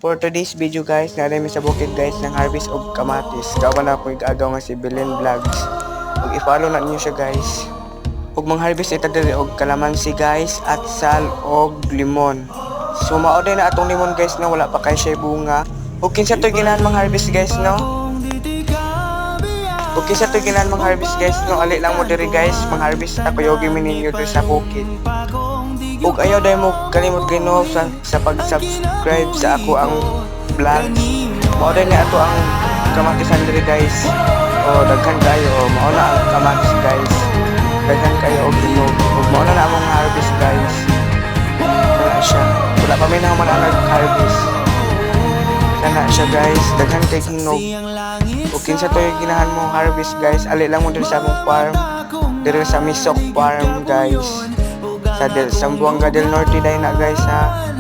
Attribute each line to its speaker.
Speaker 1: For today's video guys, narin mi sa bukid guys ng harvest of kamatis. Kawan ako igagaw nga si Belen Vlogs. Ug i-follow na niyo siya guys. Ug mang-harvest ita diri og kalamansi guys at sal og limon. So mao din na atong limon guys na wala pa kay siya bunga. Ug kinsa toy ginahan mang-harvest guys no? Ug kinsa toy ginahan mang-harvest guys no? Ali lang mo diri guys, mang-harvest ako yogi mininyo diri sa bukid. Ug ayaw dahil mo kalimot gino sa pag-subscribe sa ako ang vlog. Mao din na ato ang kamatisan diri guys. O daghan kayo, mao na ang kamatis guys. Daghan kayo og hinog. Ug mao na among harvest guys. Wala siya. Wala pa may naman ang nag-harvest. Sana siya guys, daghan kay hinog. Ug kinsa toy ginahan mo harvest guys, ali lang mo diri sa among farm. Diri sa Misok Farm guys. Sa Sambuanga del Norte dahil na guys ha.